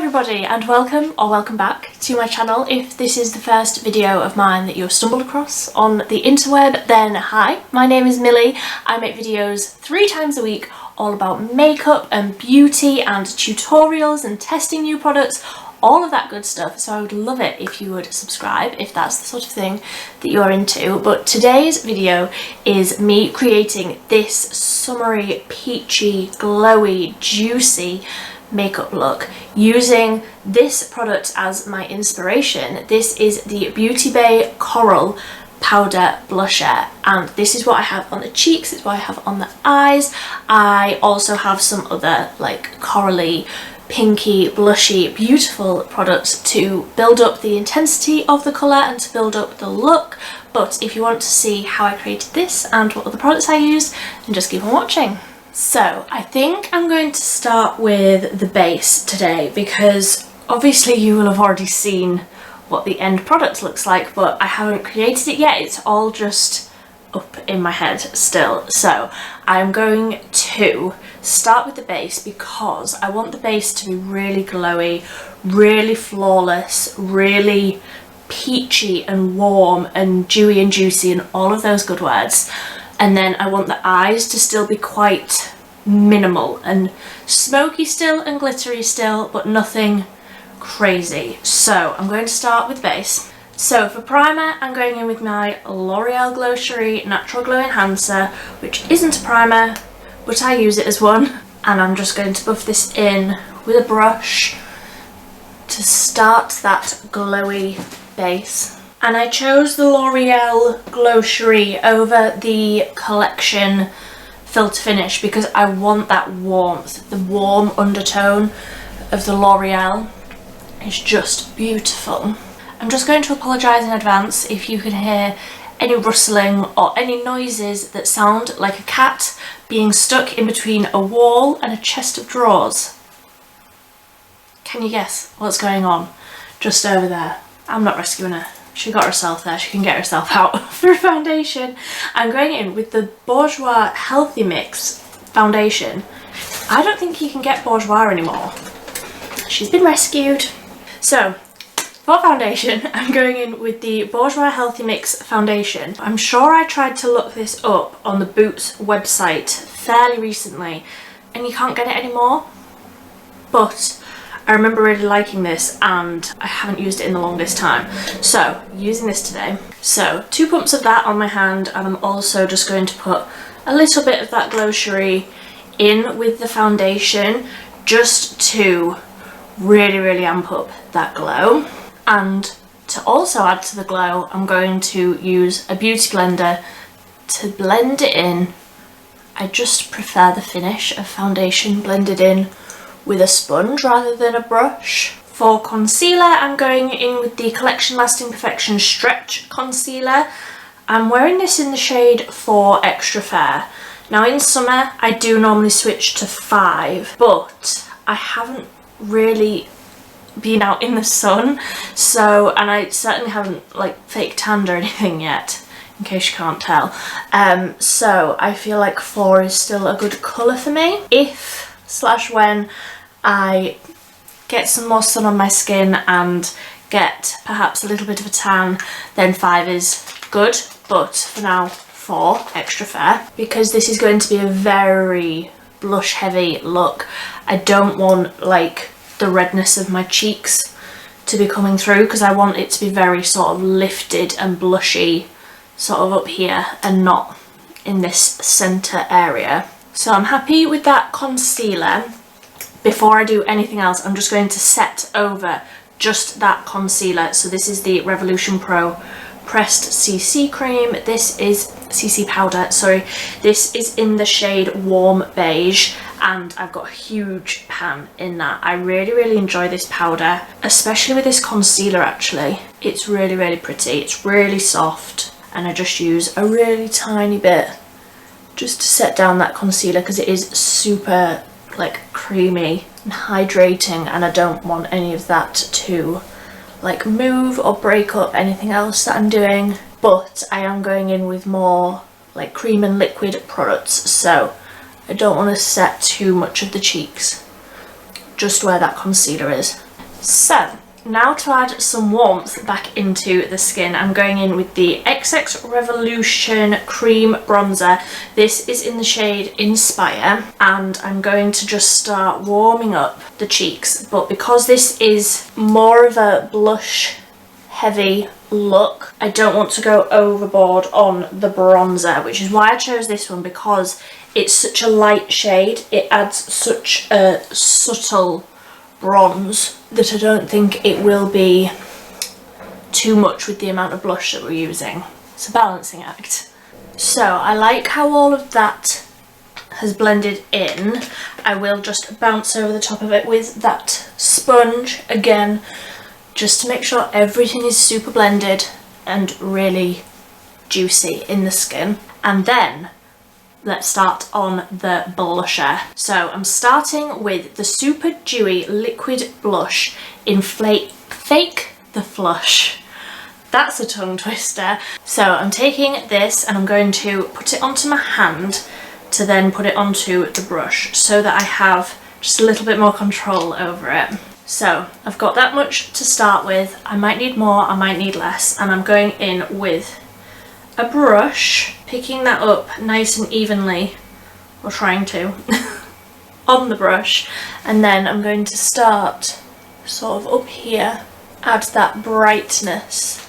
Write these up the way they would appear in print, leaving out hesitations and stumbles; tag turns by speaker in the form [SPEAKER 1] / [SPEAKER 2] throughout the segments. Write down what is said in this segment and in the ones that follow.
[SPEAKER 1] everybody and welcome back to my channel. If this is the first video of mine that you've stumbled across on the interweb, then hi, my name is Millie. I make videos 3 times a week all about makeup and beauty and tutorials and testing new products, all of that good stuff. So I would love it if you would subscribe if that's the sort of thing that you're into. But today's video is me creating this summery, peachy, glowy, juicy makeup look using this product as my inspiration. This is the Beauty Bay Coral powder blusher, and this is what I have on the cheeks, it's what I have on the eyes. I also have some other like corally, pinky, blushy, beautiful products to build up the intensity of the colour and to build up the look. But if you want to see how I created this and what other products I used, then just keep on watching. So I think I'm going to start with the base today because obviously you will have already seen what the end product looks like, but I haven't created it yet. It's all just up in my head still. So I'm going to start with the base because I want the base to be really glowy, really flawless, really peachy and warm and dewy and juicy and all of those good words. And then I want the eyes to still be quite minimal and smoky still and glittery still, but nothing crazy. So I'm going to start with base. So for primer, I'm going in with my L'Oreal Glow Cherie Natural Glow Enhancer, which isn't a primer, but I use it as one. And I'm just going to buff this in with a brush to start that glowy base. And I chose the L'Oreal Glow Cherie over the Collection Filter Finish because I want that warmth. The warm undertone of the L'Oreal is just beautiful. I'm just going to apologise in advance if you can hear any rustling or any noises that sound like a cat being stuck in between a wall and a chest of drawers. Can you guess what's going on just over there? I'm not rescuing her. She got herself there, she can get herself out. For foundation, I'm going in with the Bourjois Healthy Mix foundation. I don't think you can get Bourjois anymore. She's been rescued. So, for foundation, I'm going in with the Bourjois Healthy Mix foundation. I'm sure I tried to look this up on the Boots website fairly recently, and you can't get it anymore. But I remember really liking this and I haven't used it in the longest time. So, using this today. So, 2 pumps of that on my hand, and I'm also just going to put a little bit of that Glow Cherie in with the foundation just to really amp up that glow. And to also add to the glow, I'm going to use a beauty blender to blend it in. I just prefer the finish of foundation blended in with a sponge rather than a brush. For concealer, I'm going in with the Collection Lasting Perfection Stretch Concealer. I'm wearing this in the shade 4 Extra Fair. Now in summer, I do normally switch to 5, but I haven't really been out in the sun, so, and I certainly haven't like fake tanned or anything yet, in case you can't tell. So I feel like 4 is still a good colour for me. When I get some more sun on my skin and get perhaps a little bit of a tan, then 5 is good, but for now 4 Extra Fair, because this is going to be a very blush heavy look. I don't want like the redness of my cheeks to be coming through because I want it to be very sort of lifted and blushy sort of up here and not in this centre area. So I'm happy with that concealer. Before I do anything else, I'm just going to set over just that concealer. So this is the Revolution Pro Pressed CC Cream. This is CC Powder, sorry. This is in the shade Warm Beige, and I've got a huge pan in that. I really enjoy this powder, especially with this concealer actually. It's really pretty, it's really soft, and I just use a really tiny bit just to set down that concealer because it is super like creamy and hydrating, and I don't want any of that to like move or break up anything else that I'm doing. But I am going in with more like cream and liquid products, so I don't want to set too much of the cheeks, just where that concealer is. So now to add some warmth back into the skin, I'm going in with the XX Revolution Cream Bronzer. This is in the shade Inspire, and I'm going to just start warming up the cheeks. But because this is more of a blush heavy look, I don't want to go overboard on the bronzer, which is why I chose this one, because it's such a light shade. It adds such a subtle bronze that I don't think it will be too much with the amount of blush that we're using. It's a balancing act. So I like how all of that has blended in. I will just bounce over the top of it with that sponge again, just to make sure everything is super blended and really juicy in the skin. And then let's start on the blusher. So I'm starting with the Super Dewy Liquid Blush in Fake the Flush. That's a tongue twister. So I'm taking this and I'm going to put it onto my hand to then put it onto the brush so that I have just a little bit more control over it. So I've got that much to start with. I might need more, I might need less, and I'm going in with a brush, picking that up nice and evenly, or trying to, on the brush, and then I'm going to start sort of up here, add that brightness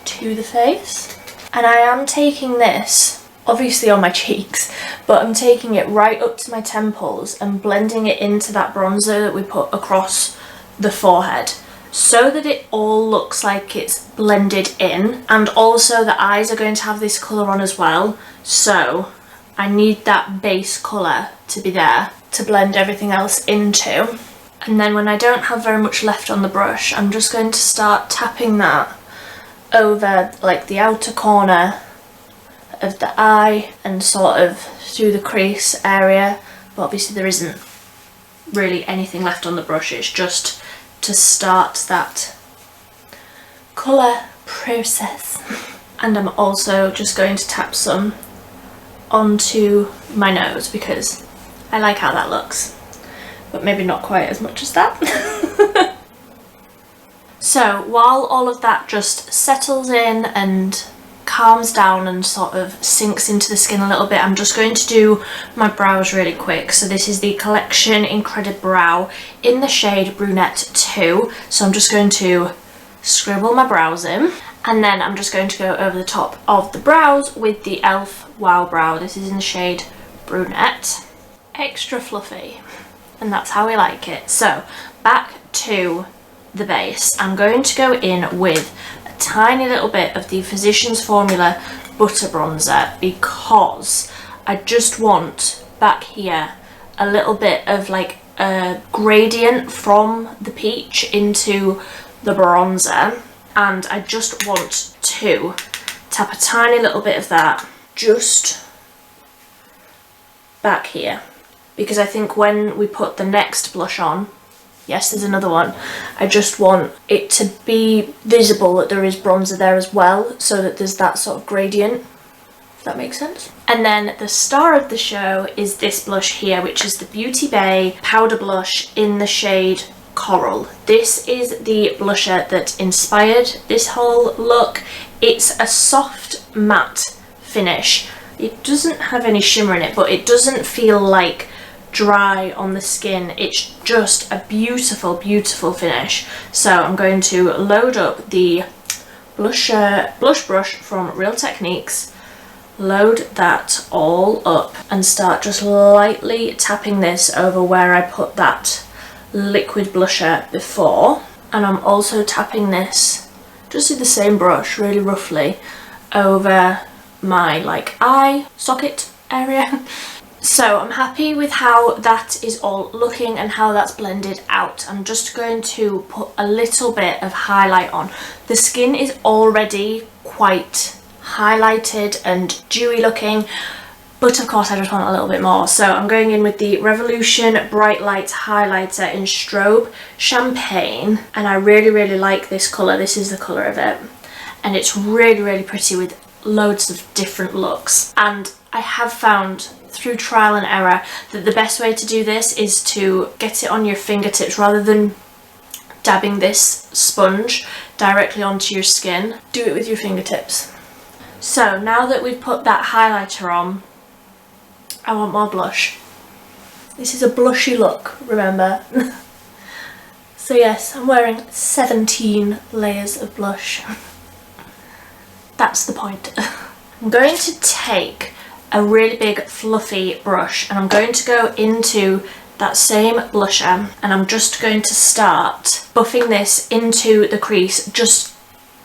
[SPEAKER 1] to the face. And I am taking this, obviously on my cheeks, but I'm taking it right up to my temples and blending it into that bronzer that we put across the forehead, so that it all looks like it's blended in. And also the eyes are going to have this colour on as well, so I need that base colour to be there to blend everything else into. And then when I don't have very much left on the brush, I'm just going to start tapping that over like the outer corner of the eye and sort of through the crease area, but obviously there isn't really anything left on the brush. It's just to start that colour process. And I'm also just going to tap some onto my nose because I like how that looks, but maybe not quite as much as that. So while all of that just settles in and calms down and sort of sinks into the skin a little bit, I'm just going to do my brows really quick. So this is the Collection Incredible Brow in the shade Brunette 2. So I'm just going to scribble my brows in, and then I'm just going to go over the top of the brows with the e.l.f. Wow Brow. This is in the shade Brunette. Extra fluffy, and that's how we like it. So back to the base, I'm going to go in with a tiny little bit of the Physicians Formula Butter Bronzer, because I just want back here a little bit of like a gradient from the peach into the bronzer, and I just want to tap a tiny little bit of that just back here, because I think when we put the next blush on, yes, there's another one, I just want it to be visible that there is bronzer there as well, so that there's that sort of gradient, if that makes sense. And then the star of the show is this blush here, which is the Beauty Bay Powder Blush in the shade Coral. This is the blusher that inspired this whole look. It's a soft matte finish. It doesn't have any shimmer in it, but it doesn't feel like dry on the skin. It's just a beautiful, beautiful finish. So I'm going to load up the blush brush from Real Techniques, load that all up, and start just lightly tapping this over where I put that liquid blusher before. And I'm also tapping this just with the same brush really roughly over my like eye socket area. So I'm happy with how that is all looking and how that's blended out. I'm just going to put a little bit of highlight on. The skin is already quite highlighted and dewy looking, but of course I just want a little bit more. So I'm going in with the Revolution Bright Light Highlighter in Strobe Champagne, and I really, really like this colour. This is the colour of it, and it's really, really pretty with loads of different looks. And I have found through trial and error that the best way to do this is to get it on your fingertips rather than dabbing this sponge directly onto your skin. Do it with your fingertips. So now that we've put that highlighter on, I want more blush. This is a blushy look, remember? So yes, I'm wearing 17 layers of blush. That's the point. I'm going to take a really big fluffy brush and I'm going to go into that same blusher and I'm just going to start buffing this into the crease. Just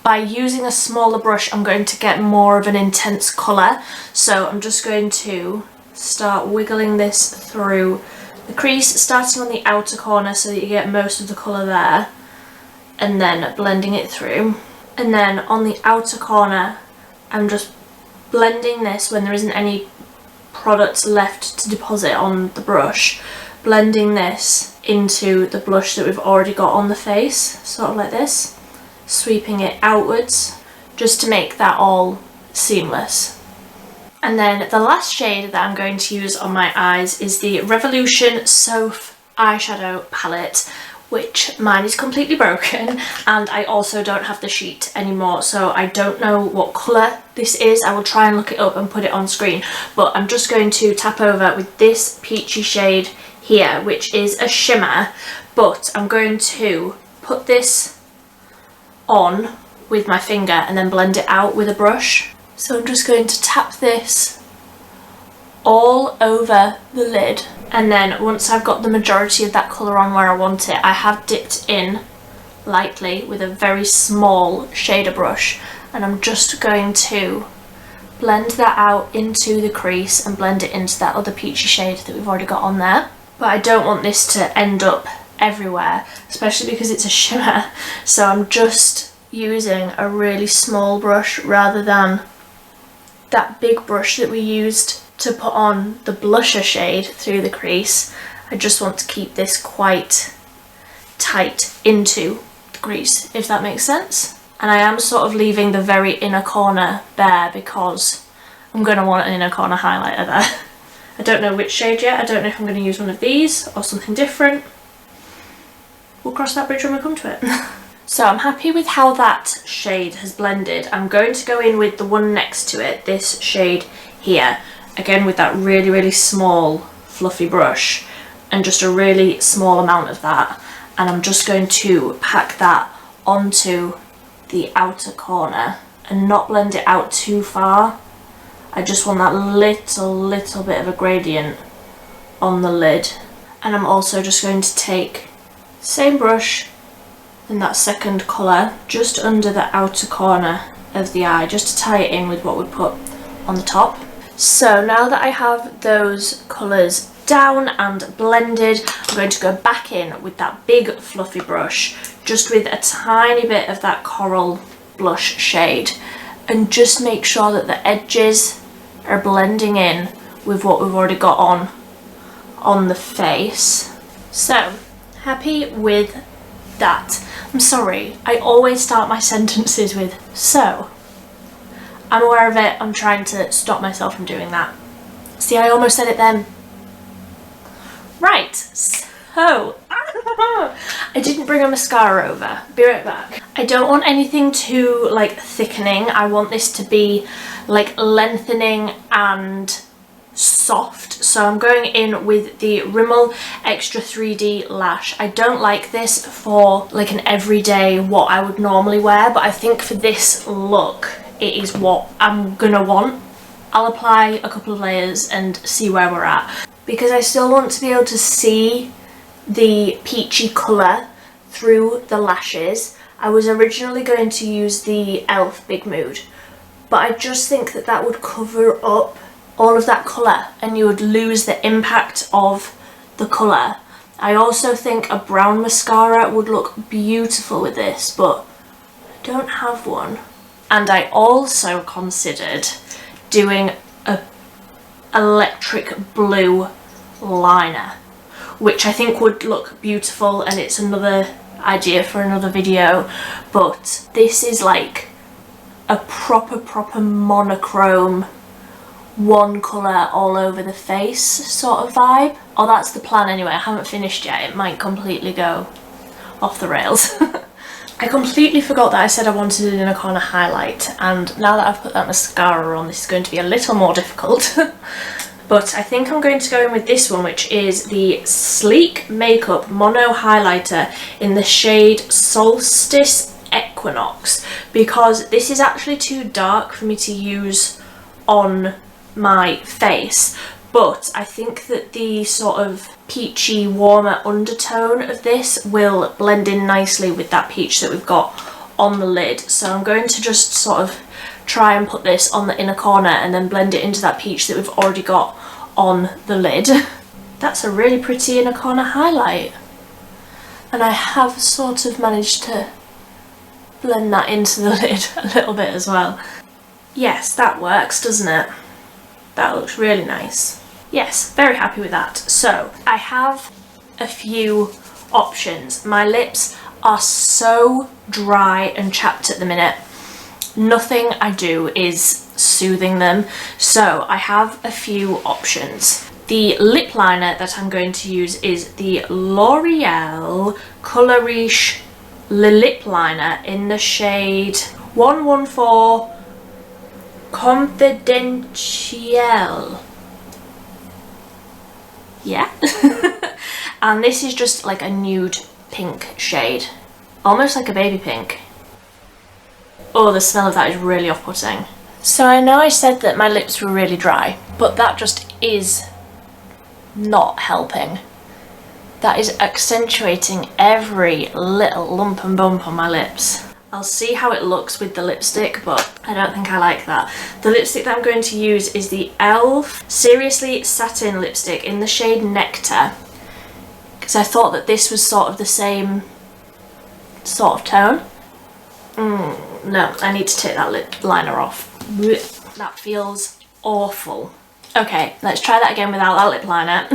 [SPEAKER 1] by using a smaller brush, I'm going to get more of an intense colour. So I'm just going to start wiggling this through the crease, starting on the outer corner so that you get most of the colour there, and then blending it through. And then on the outer corner, I'm just blending this when there isn't any product left to deposit on the brush, blending this into the blush that we've already got on the face, sort of like this, sweeping it outwards just to make that all seamless. And then the last shade that I'm going to use on my eyes is the Revolution Soph eyeshadow palette, which mine is completely broken, and I also don't have the sheet anymore, so I don't know what colour this is. I will try and look it up and put it on screen, but I'm just going to tap over with this peachy shade here, which is a shimmer, but I'm going to put this on with my finger and then blend it out with a brush. So I'm just going to tap this all over the lid, and then once I've got the majority of that colour on where I want it, I have dipped in lightly with a very small shader brush, and I'm just going to blend that out into the crease and blend it into that other peachy shade that we've already got on there. But I don't want this to end up everywhere, especially because it's a shimmer, so I'm just using a really small brush rather than that big brush that we used to put on the blusher shade through the crease. I just want to keep this quite tight into the crease, if that makes sense. And I am sort of leaving the very inner corner bare because I'm going to want an inner corner highlighter there. I don't know which shade yet. I don't know if I'm going to use one of these or something different. We'll cross that bridge when we come to it. So I'm happy with how that shade has blended. I'm going to go in with the one next to it, this shade here, again with that really, really small fluffy brush, and just a really small amount of that. And I'm just going to pack that onto the outer corner and not blend it out too far. I just want that little bit of a gradient on the lid. And I'm also just going to take the same brush in that second colour just under the outer corner of the eye, just to tie it in with what we put on the top. So now that I have those colours down and blended, I'm going to go back in with that big fluffy brush, just with a tiny bit of that coral blush shade, and just make sure that the edges are blending in with what we've already got on the face. So happy with that. I'm sorry, I always start my sentences with so. I'm aware of it, I'm trying to stop myself from doing that. See, I almost said it then. Right, so I didn't bring a mascara over. Be right back. I don't want anything too like thickening. I want this to be like lengthening and soft, so I'm going in with the Rimmel Extra 3D Lash. I don't like this for like an everyday what I would normally wear, but I think for this look it is what I'm gonna want. I'll apply a couple of layers and see where we're at, because I still want to be able to see the peachy colour through the lashes. I was originally going to use the e.l.f. Big Mood, but I just think that that would cover up all of that colour and you would lose the impact of the colour. I also think a brown mascara would look beautiful with this, but I don't have one. And I also considered doing a electric blue liner, which I think would look beautiful, and it's another idea for another video, but this is like a proper monochrome, one colour all over the face sort of vibe. Oh, that's the plan anyway. I haven't finished yet. It might completely go off the rails. I completely forgot that I said I wanted an inner corner highlight, and now that I've put that mascara on, this is going to be a little more difficult. But I think I'm going to go in with this one, which is the Sleek Makeup Mono Highlighter in the shade Solstice Equinox, because this is actually too dark for me to use on my face, but I think that the sort of peachy, warmer undertone of this will blend in nicely with that peach that we've got on the lid. So I'm going to just sort of try and put this on the inner corner and then blend it into that peach that we've already got on the lid. That's a really pretty inner corner highlight, and I have sort of managed to blend that into the lid a little bit as well. Yes, that works, doesn't it? That looks really nice. Yes, very happy with that. So I have a few options. My lips are so dry and chapped at the minute. Nothing I do is soothing them, so I have a few options. The lip liner that I'm going to use is the L'Oreal Colour Riche lip liner in the shade 114 Confidentiel. Yeah. And this is just like a nude pink shade, almost like a baby pink. Oh, the smell of that is really off-putting. So I know I said that my lips were really dry, but that just is not helping. That is accentuating every little lump and bump on my lips. I'll see how it looks with the lipstick, but I don't think I like that. The lipstick that I'm going to use is the e.l.f. Seriously Satin lipstick in the shade Nectar, because I thought that this was sort of the same sort of tone. No, I need to take that lip liner off. Blech, that feels awful. Okay, let's try that again without that lip liner.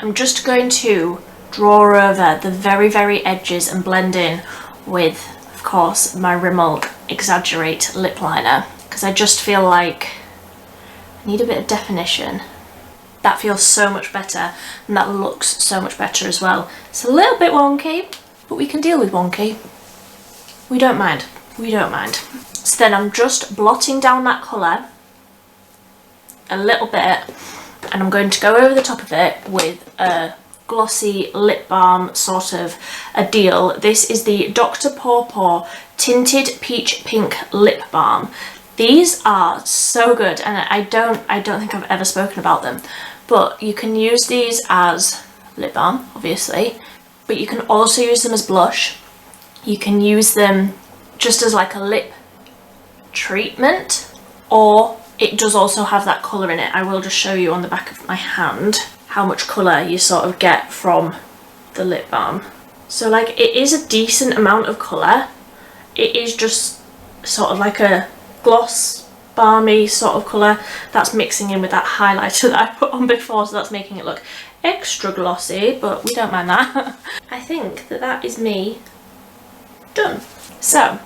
[SPEAKER 1] I'm just going to draw over the very, very edges and blend in with, of course, my Rimmel Exaggerate lip liner, because I just feel like I need a bit of definition. That feels so much better, and that looks so much better as well. It's a little bit wonky, but we can deal with wonky. We don't mind. We don't mind. So then I'm just blotting down that colour a little bit, and I'm going to go over the top of it with a glossy lip balm sort of a deal. This is the Dr. Paw Tinted Peach Pink Lip Balm. These are so good, and I don't think I've ever spoken about them, but you can use these as lip balm, obviously, but you can also use them as blush. You can use them just as like a lip treatment, or it does also have that colour in it. I will just show you on the back of my hand how much colour you sort of get from the lip balm. So like, it is a decent amount of colour. It is just sort of like a gloss balmy sort of colour that's mixing in with that highlighter that I put on before, so that's making it look extra glossy, but we don't mind that. I think that that is me done. So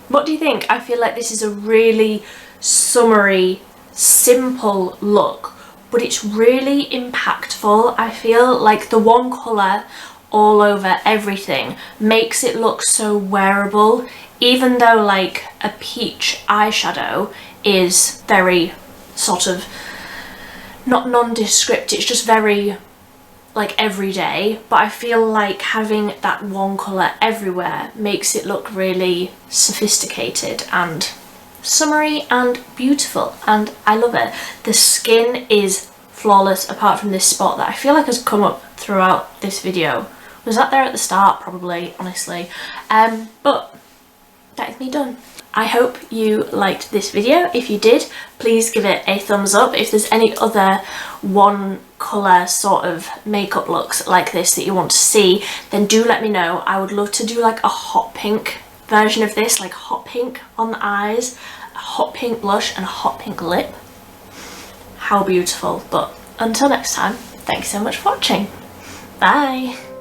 [SPEAKER 1] what do you think? I feel like this is a really summery, simple look, but it's really impactful. I feel like the one colour all over everything makes it look so wearable, even though like a peach eyeshadow is very sort of not nondescript, it's just very like everyday, but I feel like having that one colour everywhere makes it look really sophisticated and summery and beautiful, and I love it. The skin is flawless apart from this spot that I feel like has come up throughout this video. Was that there at the start? Probably, honestly. But that is me done. I hope you liked this video. If you did, please give it a thumbs up. If there's any other one colour sort of makeup looks like this that you want to see, then do let me know. I would love to do like a hot pink version of this, like hot pink on the eyes, a hot pink blush and a hot pink lip. How beautiful. But until next time, thanks so much for watching. Bye.